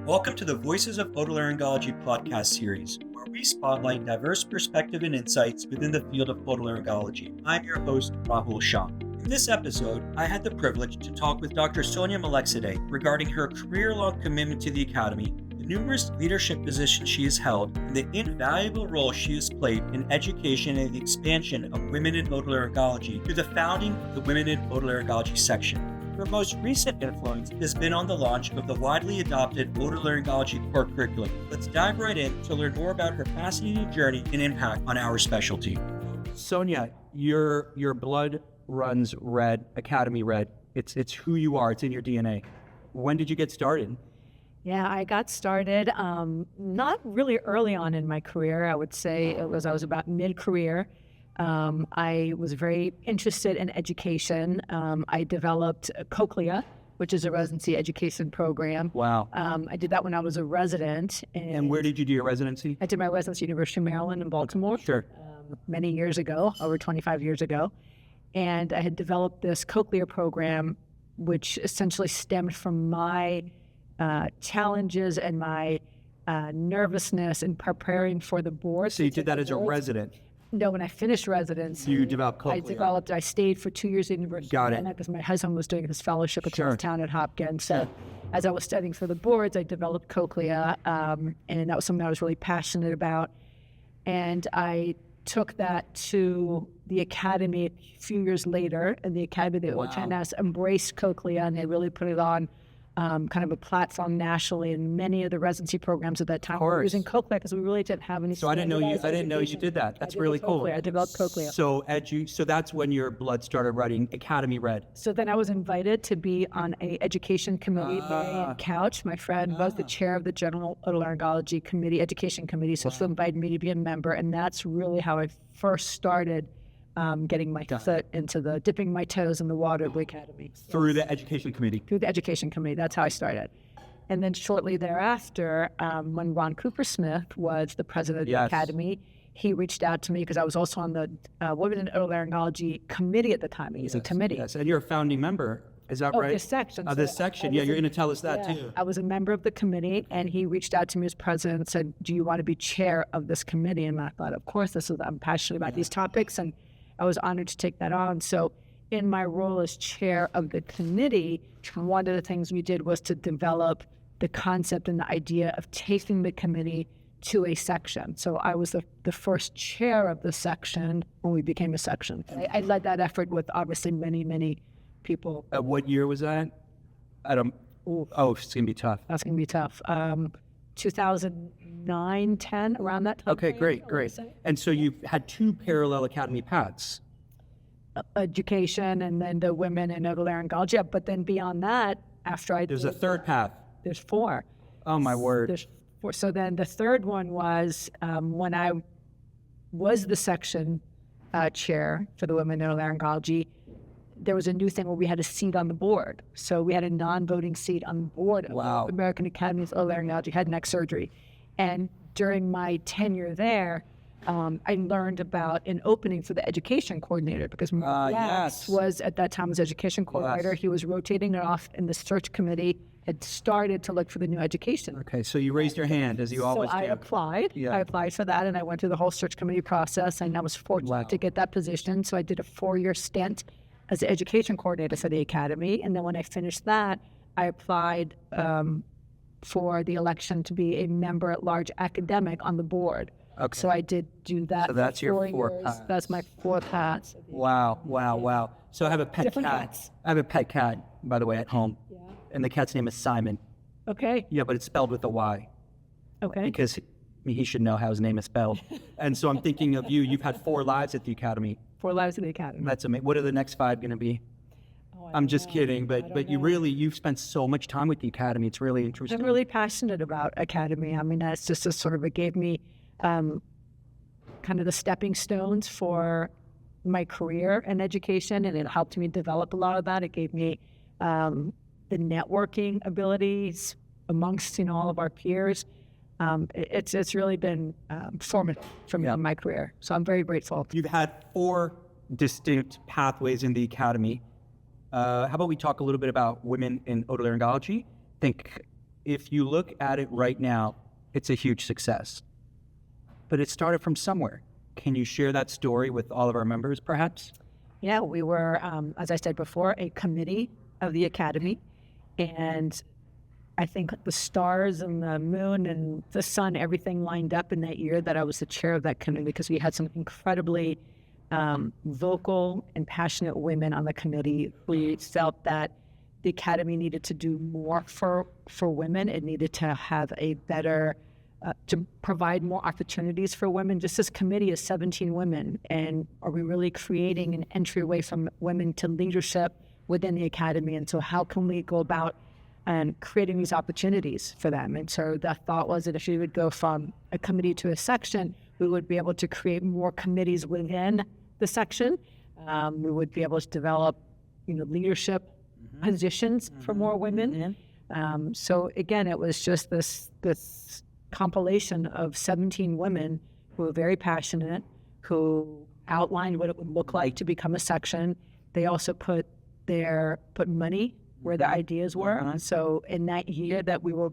Welcome to the Voices of Otolaryngology podcast series, where we spotlight diverse perspective and insights within the field of otolaryngology. I'm your host, Rahul Shah. In this episode, I had the privilege to talk with Dr. Sonya Malekzadeh regarding her career-long commitment to the Academy, the numerous leadership positions she has held, and the invaluable role she has played in education and the expansion of women in otolaryngology through the founding of the Women in Otolaryngology Section. Her most recent influence has been on the launch of the widely adopted Otolaryngology core curriculum. Let's dive right in to learn more about her fascinating journey and impact on our specialty. Sonya, your blood runs red, Academy red. It's who you are. It's in your DNA. When did you get started? Yeah, I got started not really early on in my career. I would say I was about mid-career. I was very interested in education. I developed COCLEA, which is a residency education program. Wow. I did that when I was a resident. And where did you do your residency? I did my residency at University of Maryland in Baltimore. Sure. Many years ago, over 25 years ago. And I had developed this COCLEA program, which essentially stemmed from my challenges and my nervousness in preparing for the board. So you did that as a resident? No, when I finished residency, you developed COCLEA. I stayed for 2 years at University Got of it. because my husband was doing his fellowship at Sure. Georgetown at Hopkins. So as I was studying for the boards, I developed COCLEA, and that was something I was really passionate about. And I took that to the Academy a few years later, and the Academy, the AAO-HNS, embraced COCLEA, and they really put it on kind of a platform nationally, and many of the residency programs at that time were using COCLEA because we really didn't have any. So I didn't know you did that. That's really cool. I developed COCLEA. So that's when your blood started running Academy red. So then I was invited to be on a education committee. Marianne Couch, my friend, was the chair of the General Otolaryngology Committee, Education Committee. So she invited me to be a member, and that's really how I first started getting my foot into dipping my toes in the water of the Academy. Through the Education Committee? Through the Education Committee. That's how I started. And then shortly thereafter, when Ron Cooper-Smith was the president of the Academy, he reached out to me because I was also on the Women in Otolaryngology Committee at the time. It was a committee. Yes, and you're a founding member. Is that right? This section. Of this section. Yeah, you're going to tell us that too. I was a member of the committee, and he reached out to me as president and said, "Do you want to be chair of this committee?" And I thought, of course, I'm passionate about these topics, and I was honored to take that on. So in my role as chair of the committee, one of the things we did was to develop the concept and the idea of taking the committee to a section. So I was the first chair of the section when we became a section. I led that effort with obviously many, many people. What year was that? It's going to be tough. That's going to be tough. 2009, 10, around that time. Okay, great. And so you've had two parallel Academy paths. Education and then the Women in Otolaryngology. But then beyond that, There's a third path. There's four. Oh, my word. There's four. So then the third one was when I was the section chair for the Women in Otolaryngology, there was a new thing where we had a seat on the board. So we had a non-voting seat on the board of the American Academy of Otolaryngology Head and Neck Surgery. And during my tenure there, I learned about an opening for the education coordinator because Max was at that time was education coordinator. He was rotating it off, and the search committee had started to look for the new education. Okay, so you raised your hand as you always do. So I applied. I applied for that, and I went through the whole search committee process, and I was fortunate to get that position. So I did a 4-year stint as the education coordinator for the Academy. And then when I finished that, I applied for the election to be a member-at-large academic on the board. Okay. So I did do that. So that's your 4 paths. That's my 4 paths. Wow. So I have a pet Different cat. hats. I have a pet cat, by the way, at home. Yeah. And the cat's name is Simon. Okay. Yeah, but it's spelled with a Y. Okay. Because he should know how his name is spelled. And so I'm thinking of you. You've had 4 lives at the Academy. 4 lives at the Academy. That's amazing. What are the next 5 going to be? I'm just kidding, but you've spent so much time with the Academy. It's really interesting. I'm really passionate about Academy. I mean, that's just it gave me kind of the stepping stones for my career in education, and it helped me develop a lot of that. It gave me the networking abilities amongst all of our peers. It's really been formative for me in my career. So I'm very grateful. You've had 4 distinct pathways in the Academy. How about we talk a little bit about women in otolaryngology? I think if you look at it right now, it's a huge success. But it started from somewhere. Can you share that story with all of our members, perhaps? Yeah, we were, as I said before, a committee of the Academy. And I think the stars and the moon and the sun, everything lined up in that year that I was the chair of that committee, because we had some incredibly vocal and passionate women on the committee who felt that the Academy needed to do more for women. It needed to have a better, to provide more opportunities for women. Just this committee is 17 women, and are we really creating an entryway from women to leadership within the Academy? And so how can we go about creating these opportunities for them? And so the thought was that if we would go from a committee to a section, we would be able to create more committees within the section. We would be able to develop, leadership positions for more women. So again, it was just this compilation of 17 women who were very passionate, who outlined what it would look like to become a section. They also put money where the ideas were. So in that year that we were,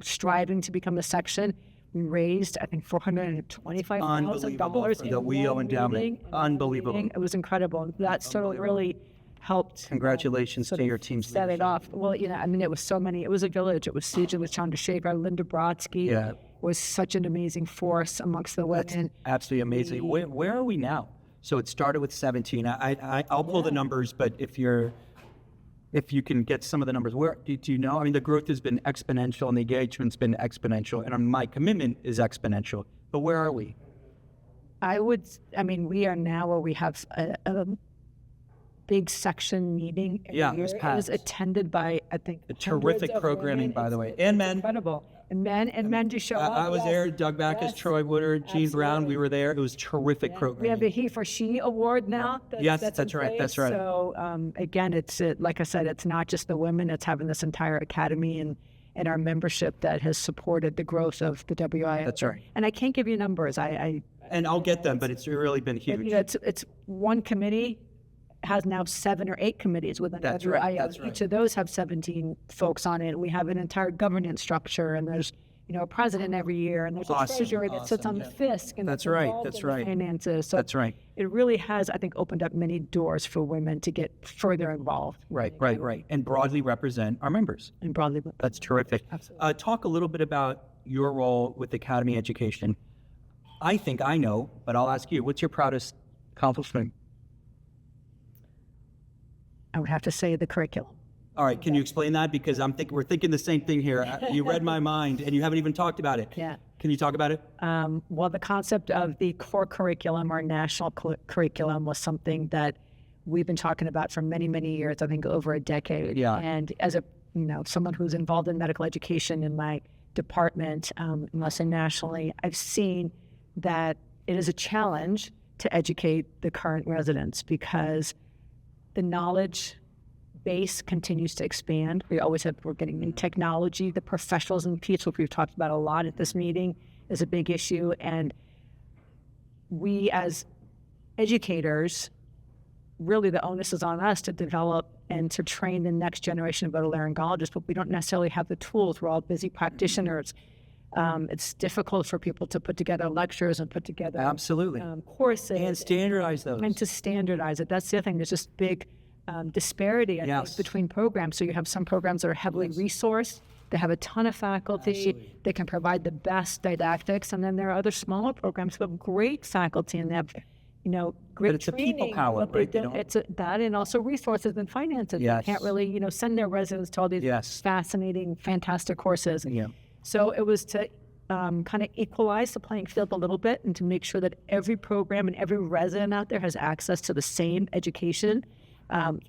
striving to become a section, we raised, I think, $425,000 for the WEO endowment. Unbelievable. It was incredible. That certainly really helped. Congratulations to your team's set it off. Well, it was so many. It was a village. It was Susan with Chandrasekhar, Linda Brodsky was such an amazing force amongst the women. Absolutely amazing. Where are we now? So it started with 17. I'll pull the numbers, but if you can get some of the numbers, where do you know? I mean, the growth has been exponential and the engagement's been exponential, and my commitment is exponential. But where are we? We are now where we have a big section meeting. Yeah, it was attended by, I think, a terrific programming, by the way, and men. Incredible. And men to show up. I was there. Doug Backus, Troy Woodard, Gene Brown. We were there. It was terrific programming. We have a He for She award now. That's right. That's right. So again, it's like I said, it's not just the women. It's having this entire academy and our membership that has supported the growth of the WIO. That's right. And I can't give you numbers. And I'll get them, but it's really been huge. It's one committee has now 7 or 8 committees within That's WIO. right. That's right. Each of those have 17 folks on it. We have an entire governance structure, and there's a president every year, and there's a treasurer that sits on the FISC. And that's right. That's right. Finances. So that's right. It really has, I think, opened up many doors for women to get further involved. Right. And broadly represent our members. That's terrific. Absolutely. Talk a little bit about your role with Academy Education. I think I know, but I'll ask you, what's your proudest accomplishment? I would have to say the curriculum. All right, can you explain that? Because we're thinking the same thing here. You read my mind, and you haven't even talked about it. Yeah. Can you talk about it? Well, the concept of the core curriculum, our national curriculum, was something that we've been talking about for many, many years, I think over a decade. Yeah. And as someone who's involved in medical education in my department, unless nationally, I've seen that it is a challenge to educate the current residents because the knowledge base continues to expand. We're getting new technology. The professionalism piece, which we've talked about a lot at this meeting, is a big issue. And we as educators, really the onus is on us to develop and to train the next generation of otolaryngologists, but we don't necessarily have the tools. We're all busy practitioners. It's difficult for people to put together lectures and put together absolutely courses and standardize those. And to standardize it. That's the other thing. There's just big disparity, I think, between programs. So you have some programs that are heavily resourced. They have a ton of faculty. Absolutely. They can provide the best didactics. And then there are other smaller programs who have great faculty and they have, great but it's training. A people power, right? It's that and also resources and finances. Yes. They can't really, send their residents to all these fascinating, fantastic courses. Yeah. So it was to kind of equalize the playing field a little bit and to make sure that every program and every resident out there has access to the same education.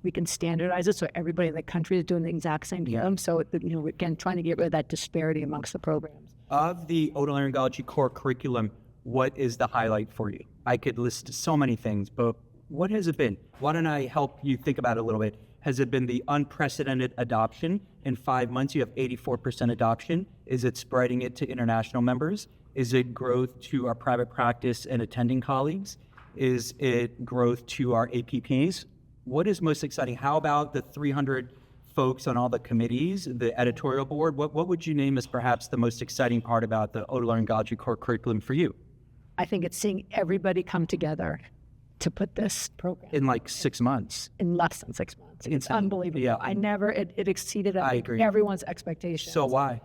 We can standardize it so everybody in the country is doing the exact same thing. So, we're again trying to get rid of that disparity amongst the programs. Of the otolaryngology core curriculum, what is the highlight for you? I could list so many things, but what has it been? Why don't I help you think about it a little bit? Has it been the unprecedented adoption? In 5 months, you have 84% adoption. Is it spreading it to international members? Is it growth to our private practice and attending colleagues? Is it growth to our APPs? What is most exciting? How about the folks on all the committees, the editorial board, what would you name as perhaps the most exciting part about the Otolaryngology core curriculum for you? I think it's seeing everybody come together to put this program In like 6 months. in less than 6 months. It's unbelievable. Yeah. It exceeded agree. everyone's expectations. So why?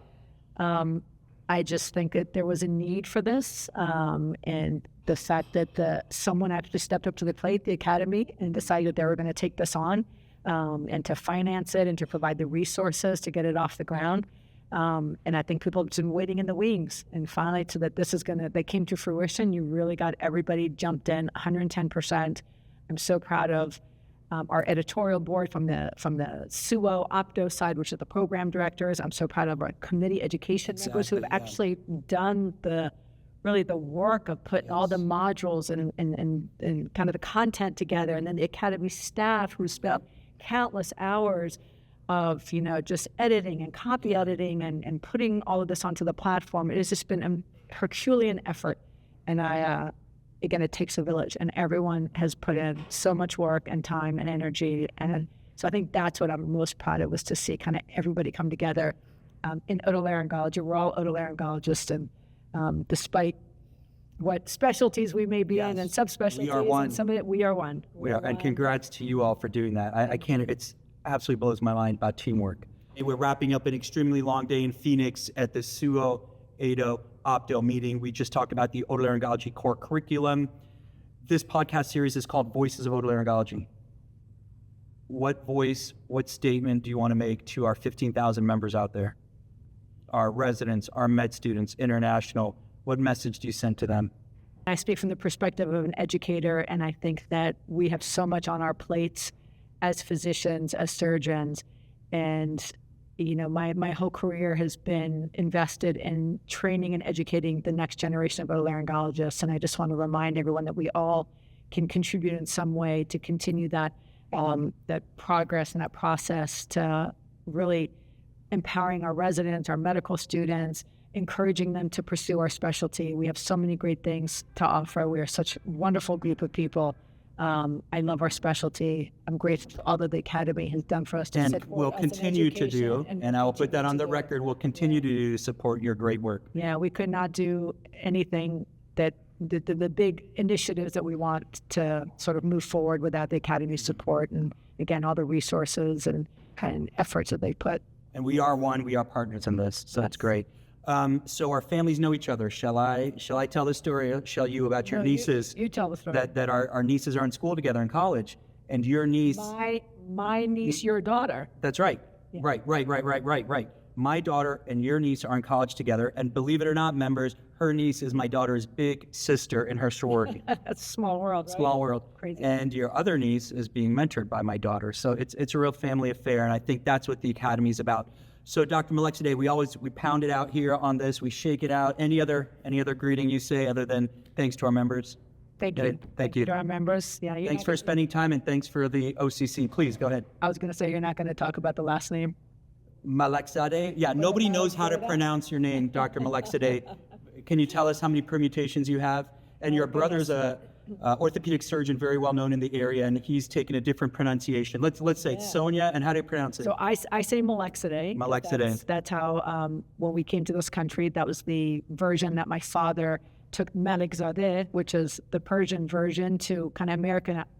I just think that there was a need for this, and the fact that someone actually stepped up to the plate, the academy, and decided they were going to take this on, and to finance it and to provide the resources to get it off the ground. And I think people have been waiting in the wings, and finally they came to fruition. You really got everybody jumped in 110%. I'm so proud of our editorial board from the SUO OPDO side, which are the program directors. I'm so proud of our committee education members who have actually done the work of putting all the modules and kind of the content together, and then the academy staff who spent countless hours of just editing and copy editing and putting all of this onto the platform. It has just been a Herculean effort, and again, it takes a village, and everyone has put in so much work and time and energy. And so I think that's what I'm most proud of, was to see kind of everybody come together in otolaryngology. We're all otolaryngologists, and despite what specialties we may be in and subspecialties, we are one. and some of it, we are one. And congrats to you all for doing that. I can't, it's absolutely blows my mind about teamwork. And we're wrapping up an extremely long day in Phoenix at the SUO AAO OPDO meeting. We just talked about the otolaryngology core curriculum. This podcast series is called Voices of Otolaryngology. What voice, what statement do you want to make to our 15,000 members out there? Our residents, our med students, international, what message do you send to them? I speak from the perspective of an educator, and I think that we have so much on our plates as physicians, as surgeons, and my whole career has been invested in training and educating the next generation of otolaryngologists, and I just want to remind everyone that we all can contribute in some way to continue that progress and that process, to really empowering our residents, our medical students, encouraging them to pursue our specialty. We have so many great things to offer. We are such a wonderful group of people. I love our specialty. I'm grateful for all that the Academy has done for us to and we'll continue to do, and I will put that on the record, we'll continue to do to support your great work. Yeah, we could not do anything that the big initiatives that we want to sort of move forward without the Academy's support, and again, all the resources and efforts that they put. And we are one, we are partners in this, so that's great. So our families know each other. Shall I tell the story? Shall you about your nieces? You tell the story. That our nieces are in school together in college, and your niece. My niece, your daughter. That's right. Yeah. Right. My daughter and your niece are in college together, and believe it or not, members, her niece is my daughter's big sister in her sorority. That's a small world, right? Small world. Crazy. And your other niece is being mentored by my daughter. So it's a real family affair, and I think that's what the Academy is about. So Dr. Malekzadeh, we pound it out here on this, we shake it out. Any other greeting you say other than thanks to our members? Thank you. Thank you to our members. Yeah. Thanks for spending time, and thanks for the OCC. Please go ahead. I was going to say, you're not going to talk about the last name. Malekzadeh? Yeah, nobody knows how to pronounce your name, Dr. Malekzadeh. Can you tell us how many permutations you have? And your brother's a orthopedic surgeon, very well known in the area, and he's taken a different pronunciation. Let's say Sonya, and how do you pronounce it? So I say Malekzadeh. Malekzadeh. That's how, when we came to this country, that was the version that my father took Malekzadeh, which is the Persian version, to kind of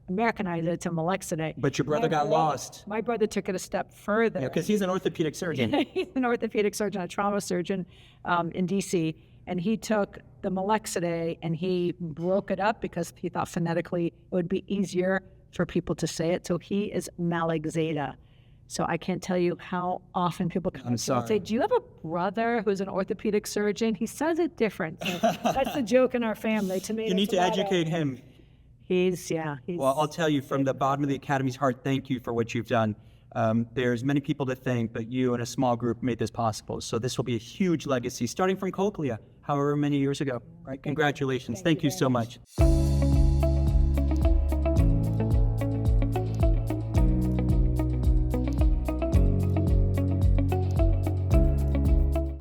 Americanize it to Malekzadeh. But your brother got lost. My brother took it a step further. Yeah, because he's an orthopedic surgeon. He's an orthopedic surgeon, a trauma surgeon in D.C., and he took the Malekzadeh and he broke it up because he thought phonetically it would be easier for people to say it. So he is Malekzadeh. So I can't tell you how often people come and say, do you have a brother who's an orthopedic surgeon? He says it different. So that's the joke in our family. To me, you need to educate him. He's. Well, I'll tell you from the bottom of the Academy's heart, thank you for what you've done. There's many people to thank, but you and a small group made this possible. So this will be a huge legacy, starting from Cochlea, however many years ago. Right? Congratulations. Thank you so much.